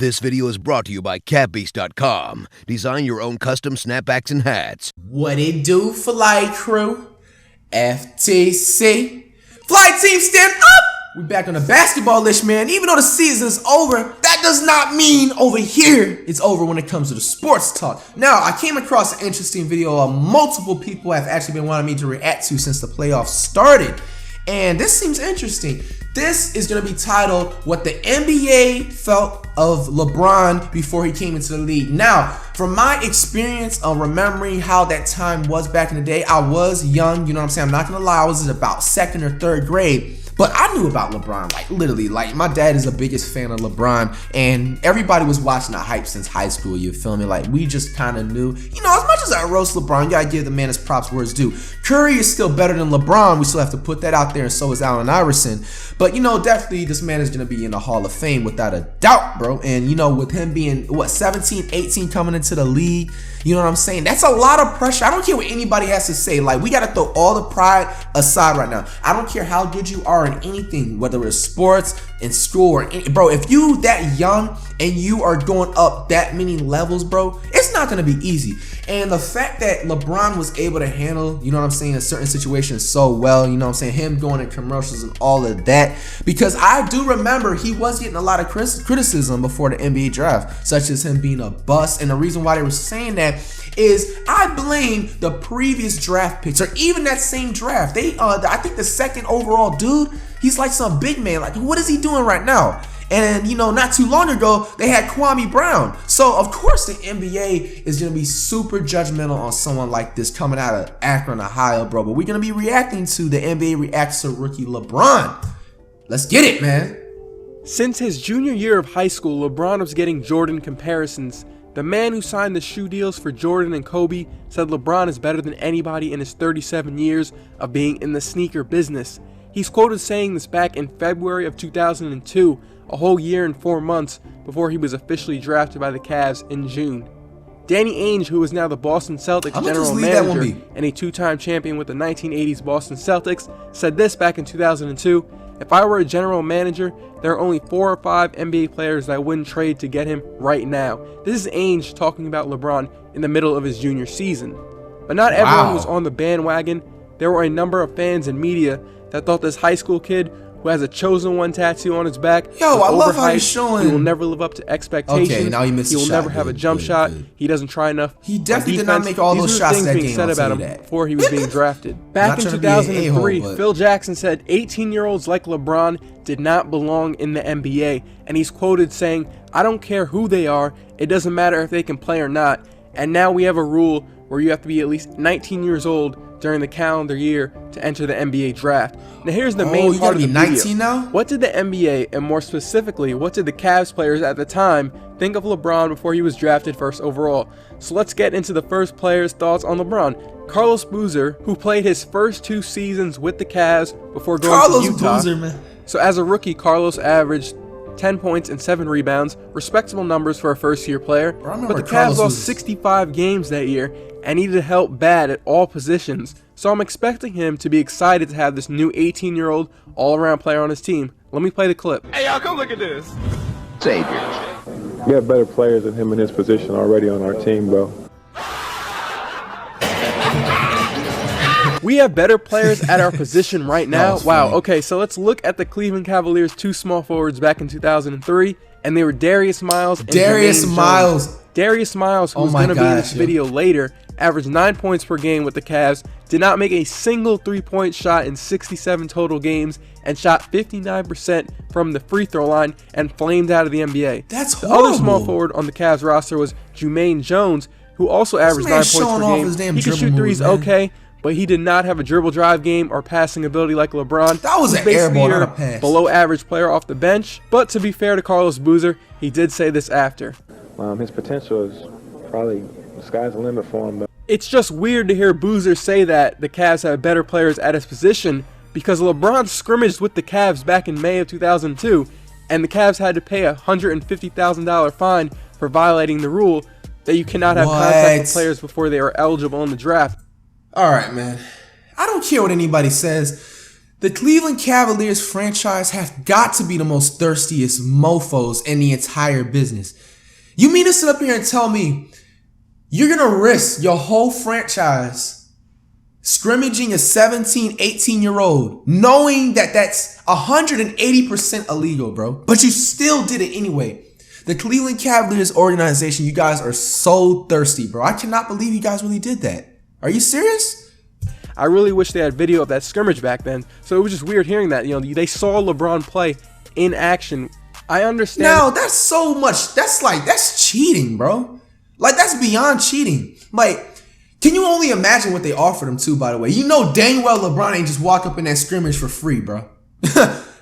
This video is brought to you by catbeast.com. Design your own custom snapbacks and hats. What it do, Flight Crew? FTC. Flight team, stand up! We back on the basketball list, man. Even though the season's over, that does not mean over here it's over when it comes to the sports talk. Now, I came across an interesting video multiple people have actually been wanting me to react to since the playoffs started. And this seems interesting. This is going to be titled, What the NBA Felt of LeBron Before He Came into the League. Now, from my experience of remembering how that time was back in the day, I was young, you know what I'm saying? I'm not going to lie, I was in about 2nd or 3rd grade. But I knew about LeBron, like literally, like my dad is the biggest fan of LeBron and everybody was watching the hype since high school, you feel me? Like we just kind of knew, you know, as much as I roast LeBron, you gotta give the man his props where it's due. Curry is still better than LeBron, we still have to put that out there, and so is Allen Iverson. But you know, definitely this man is gonna be in the Hall of Fame without a doubt, bro. And you know, with him being, what, 17, 18 coming into the league, you know what I'm saying? That's a lot of pressure. I don't care what anybody has to say. Like, we got to throw all the pride aside right now. I don't care how good you are in anything, whether it's sports, in school, or bro, if you that young and you are going up that many levels, bro, it's not going to be easy. And the fact that LeBron was able to handle, you know what I'm saying, a certain situation so well, you know what I'm saying, him going in commercials and all of that, because I do remember he was getting a lot of criticism before the NBA draft, such as him being a bust. And the reason why they were saying that is I blame the previous draft picks, or even that same draft. I think the 2nd overall dude, he's like some big man. Like, what is he doing right now? And, you know, not too long ago, they had Kwame Brown. So, of course, the NBA is going to be super judgmental on someone like this coming out of Akron, Ohio, bro. But we're going to be reacting to the NBA reacts to rookie LeBron. Let's get it, man. Since his junior year of high school, LeBron was getting Jordan comparisons. The man who signed the shoe deals for Jordan and Kobe said LeBron is better than anybody in his 37 years of being in the sneaker business. He's quoted saying this back in February of 2002, a whole year and 4 months before he was officially drafted by the Cavs in June. Danny Ainge, who is now the Boston Celtics general manager and a 2-time champion with the 1980s Boston Celtics, said this back in 2002, "If I were a general manager, there are only 4 or 5 NBA players that I wouldn't trade to get him right now." This is Ainge talking about LeBron in the middle of his junior season. But not everyone was on the bandwagon. There were a number of fans and media that thought this high school kid who has a chosen one tattoo on his back, I love how he's showing. He will never live up to expectations. Okay, now he missed He will a shot. never have a jump shot. He doesn't try enough. He definitely did not make all those shots that game. These are things being said about him before he was being drafted. Back in 2003, Phil Jackson said 18-year-olds like LeBron did not belong in the NBA, and he's quoted saying, "I don't care who they are, it doesn't matter if they can play or not." And now we have a rule where you have to be at least 19 years old during the calendar year to enter the NBA draft. Now here's the main part of the video. 19 now? What did the NBA, and more specifically, what did the Cavs players at the time think of LeBron before he was drafted 1st overall? So let's get into the first player's thoughts on LeBron. Carlos Boozer, who played his first 2 seasons with the Cavs before going to Utah. Boozer, man. So as a rookie, Carlos averaged 10 points and 7 rebounds, respectable numbers for a first-year player. But the Cavs lost 65 games that year and needed help bad at all positions. So I'm expecting him to be excited to have this new 18-year-old all-around player on his team. Let me play the clip. Hey, y'all, come look at this. Savior. We have better players than him in his position already on our team, bro. We have better players at our position right now. Wow, okay, so let's look at the Cleveland Cavaliers' 2 small forwards back in 2003, and they were Darius Miles and Darius Miles. Darius Miles, who's going to be in this video later, averaged 9 points per game with the Cavs, did not make a single 3-point shot in 67 total games, and shot 59% from the free throw line and flamed out of the NBA. That's horrible. The other small forward on the Cavs roster was Jermaine Jones, who also averaged 9 points per game. He could shoot threes okay, but he did not have a dribble drive game or passing ability like LeBron. That was an air ball, not a pass. Below average player off the bench. But to be fair to Carlos Boozer, he did say this after. His potential is probably, the sky's the limit for him. It's just weird to hear Boozer say that the Cavs have better players at his position, because LeBron scrimmaged with the Cavs back in May of 2002, and the Cavs had to pay a $150,000 fine for violating the rule that you cannot have contact with players before they are eligible in the draft. All right, man. I don't care what anybody says. The Cleveland Cavaliers franchise have got to be the most thirstiest mofos in the entire business. You mean to sit up here and tell me you're going to risk your whole franchise scrimmaging a 17, 18-year-old, knowing that that's 180% illegal, bro, but you still did it anyway. The Cleveland Cavaliers organization, you guys are so thirsty, bro. I cannot believe you guys really did that. Are you serious? I really wish they had video of that scrimmage back then. So it was just weird hearing that. You know, they saw LeBron play in action. I understand. No, that's so much. That's cheating, bro. Like, that's beyond cheating. Like, can you only imagine what they offered him too, by the way? You know dang well LeBron ain't just walk up in that scrimmage for free, bro.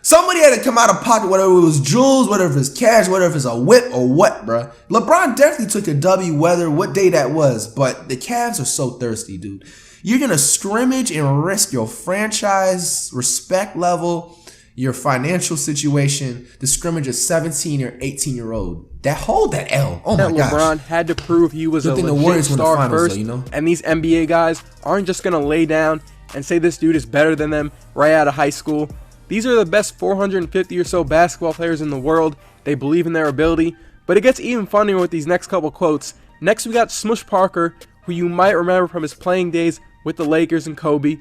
Somebody had to come out of pocket, whether it was jewels, whether it was cash, whether it was a whip or what, bro. LeBron definitely took a W, whether what day that was, but the Cavs are so thirsty, dude. You're going to scrimmage and risk your franchise respect level, your financial situation, to scrimmage a 17 or 18-year-old. Hold that L. Oh my gosh. LeBron had to prove he was a legit star first, though, you know? And these NBA guys aren't just going to lay down and say this dude is better than them right out of high school. These are the best 450 or so basketball players in the world. They believe in their ability. But it gets even funnier with these next couple quotes. Next, we got Smush Parker, who you might remember from his playing days with the Lakers and Kobe.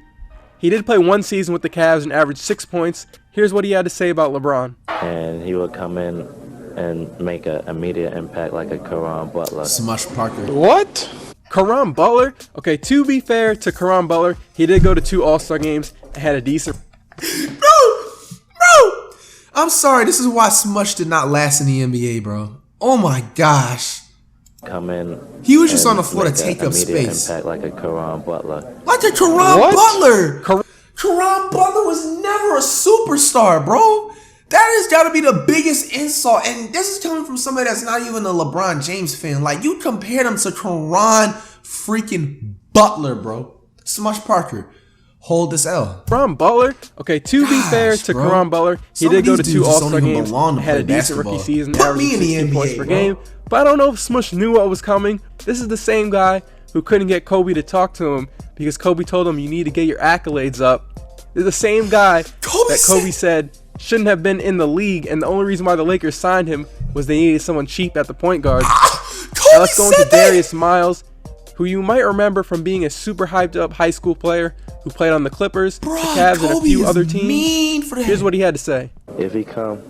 He did play one season with the Cavs and averaged 6 points. Here's what he had to say about LeBron. And he would come in and make an immediate impact like a Caron Butler. Smush Parker. What? Caron Butler? Okay, to be fair to Caron Butler, he did go to 2 All-Star games and had a decent... Bro! I'm sorry, this is why Smush did not last in the NBA, bro. Oh my gosh. Come in. He was just on the floor to take up space. Impact like a Caron Butler. Like a Caron Butler. Caron Butler was never a superstar, bro. That has got to be the biggest insult. And this is coming from somebody that's not even a LeBron James fan. Like, you compared him to Caron freaking Butler, bro. Smush Parker. Hold this L. Caron Butler? Okay, to be fair to Caron Butler, he did go to 2 All-Star games, had a decent rookie season, averaging 16 points per game. But I don't know if Smush knew what was coming. This is the same guy who couldn't get Kobe to talk to him because Kobe told him you need to get your accolades up. This is the same guy that Kobe said shouldn't have been in the league, and the only reason why the Lakers signed him was they needed someone cheap at the point guard. Now let's go into Darius Miles, who you might remember from being a super hyped up high school player who played on the Clippers, the Cavs, and a few other teams. Here's what he had to say. If he come,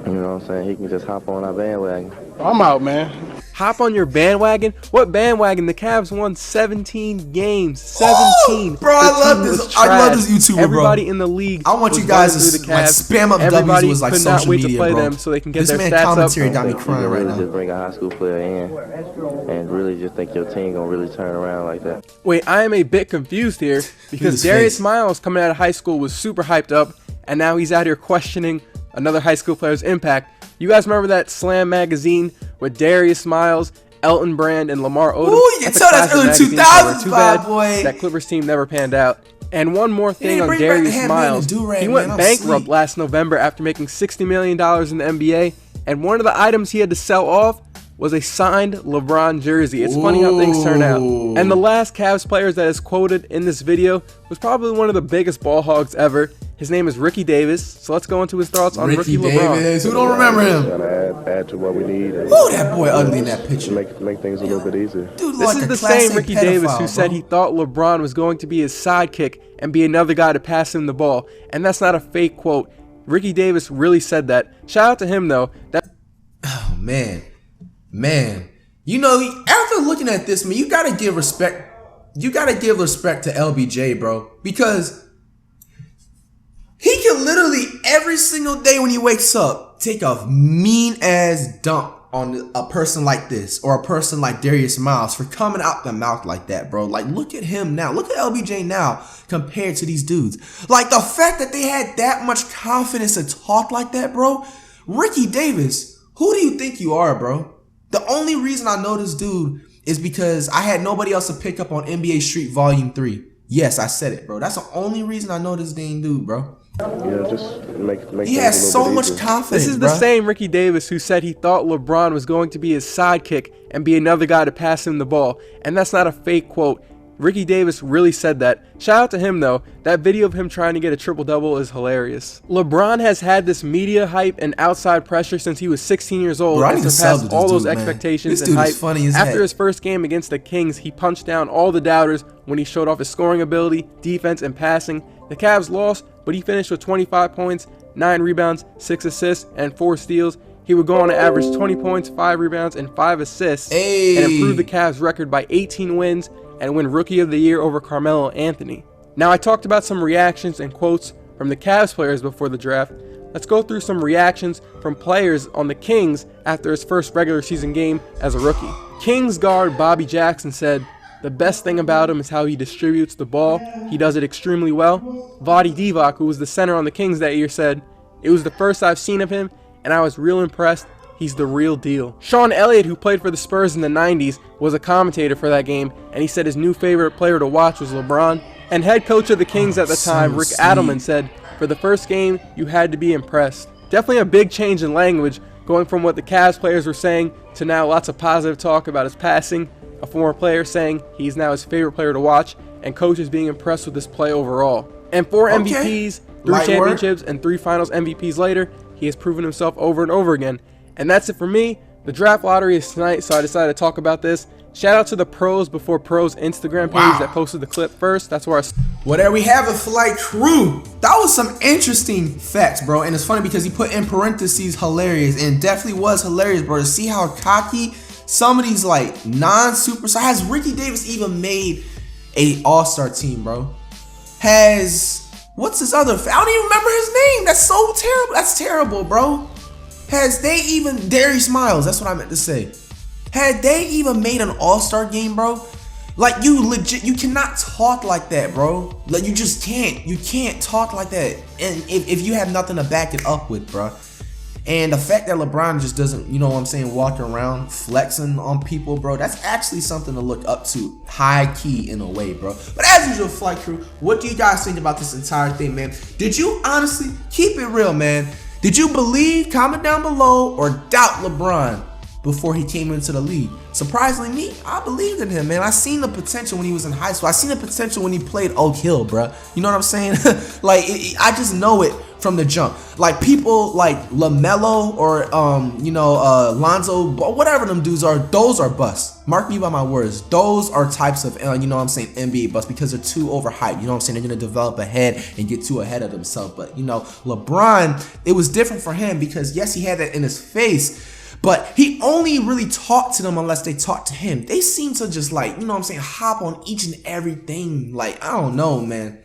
you know what I'm saying, he can just hop on our bandwagon. I'm out, man. Hop on your bandwagon? What bandwagon? The Cavs won 17 games. 17. Oh, bro, I love this. I love this YouTuber, bro. Everybody in the league. I want you guys to like spam up W's with like social media, to play bro. them so they can get this their man stats commentary up. got me crying right now. Just bring a high school player in and really just think your team gonna really turn around like that. Wait, I am a bit confused here because Darius Miles coming out of high school was super hyped up, and now he's out here questioning another high school player's impact. You guys remember that Slam magazine with Darius Miles, Elton Brand, and Lamar Odom? Ooh, you can tell that's early 2000s, boy. That Clippers team never panned out. And one more thing on Darius Miles. He went bankrupt last November after making $60 million in the NBA, and one of the items he had to sell off was a signed LeBron jersey. It's funny how things turn out. And the last Cavs player that is quoted in this video was probably one of the biggest ball hogs ever. His name is Ricky Davis. So let's go into his thoughts on Ricky LeBron. Who don't remember him? Gotta add to what we need. Oh, that boy ugly in that picture. Make things a little bit easier. Dude, this is the same Ricky Davis who said he thought LeBron was going to be his sidekick and be another guy to pass him the ball. And that's not a fake quote. Ricky Davis really said that. Shout out to him, though. Oh, man. Man. You know, after looking at this, man, you got to give respect. You got to give respect to LBJ, bro. Because he can literally every single day when he wakes up take a mean ass dump on a person like this or a person like Darius Miles for coming out the mouth like that, bro. Like, look at him now. Look at LBJ now compared to these dudes. Like, the fact that they had that much confidence to talk like that, bro. Ricky Davis, who do you think you are, bro? The only reason I know this dude is because I had nobody else to pick up on NBA Street Volume 3. Yes, I said it, bro. That's the only reason I know this dang dude, bro. Yeah, just make he has so much confidence. This is the same Ricky Davis who said he thought LeBron was going to be his sidekick and be another guy to pass him the ball. And that's not a fake quote. Ricky Davis really said that. Shout out to him though. That video of him trying to get a triple-double is hilarious. LeBron has had this media hype and outside pressure since he was 16 years old and surpassed all those expectations and hype. After his first game against the Kings, he punched down all the doubters when he showed off his scoring ability, defense, and passing. The Cavs lost, but he finished with 25 points, 9 rebounds, 6 assists, and 4 steals. He would go on to average 20 points, 5 rebounds, and 5 assists, and improve the Cavs' record by 18 wins and win Rookie of the Year over Carmelo Anthony. Now, I talked about some reactions and quotes from the Cavs players before the draft. Let's go through some reactions from players on the Kings after his first regular season game as a rookie. Kings guard Bobby Jackson said, "The best thing about him is how he distributes the ball. He does it extremely well." Vlade Divac, who was the center on the Kings that year, said, "It was the first I've seen of him, and I was real impressed. He's the real deal." Sean Elliott, who played for the Spurs in the 90s, was a commentator for that game, and he said his new favorite player to watch was LeBron. And head coach of the Kings at the time, Rick Adelman, said, "For the first game, you had to be impressed." Definitely a big change in language, going from what the Cavs players were saying to now lots of positive talk about his passing, a former player saying he's now his favorite player to watch, and coaches being impressed with his play overall. And 4 MVPs, 3 championships, and 3 finals MVPs later, he has proven himself over and over again. And that's it for me. The draft lottery is tonight, so I decided to talk about this. Shout out to the Pros Before Pros Instagram page that posted the clip first. That's where I... Well, there we have it, Flight Crew. That was some interesting facts, bro. And it's funny because he put in parentheses hilarious, and it definitely was hilarious, bro, to see how cocky some of these like non-superstars. Has Ricky Davis even made a all-star team, bro? What's his other, I don't even remember his name. That's so terrible. That's terrible, bro. Has they even, Darius Miles, that's what I meant to say. Had they even made an all-star game, bro? Like, you cannot talk like that, bro. Like, you just can't. You can't talk like that. And if you have nothing to back it up with, bro. And the fact that LeBron just doesn't, you know what I'm saying, walk around flexing on people, bro, that's actually something to look up to, high key in a way, bro. But as usual, Flight Crew, what do you guys think about this entire thing, man? Did you honestly, keep it real, man, did you believe, comment down below, or doubt LeBron before he came into the league? Surprisingly, me, I believed in him, man. I seen the potential when he was in high school. I seen the potential when he played Oak Hill, bro. You know what I'm saying? Like, I just know it from the jump. Like, people like LaMelo or Lonzo, whatever them dudes are, those are busts. Mark me by my words. Those are types of, you know what I'm saying, NBA busts, because they're too overhyped. You know what I'm saying? They're gonna develop ahead and get too ahead of themselves. But you know, LeBron, it was different for him because yes, he had that in his face, but he only really talked to them unless they talked to him. They seem to just, like, you know what I'm saying, hop on each and everything. Like, I don't know, man.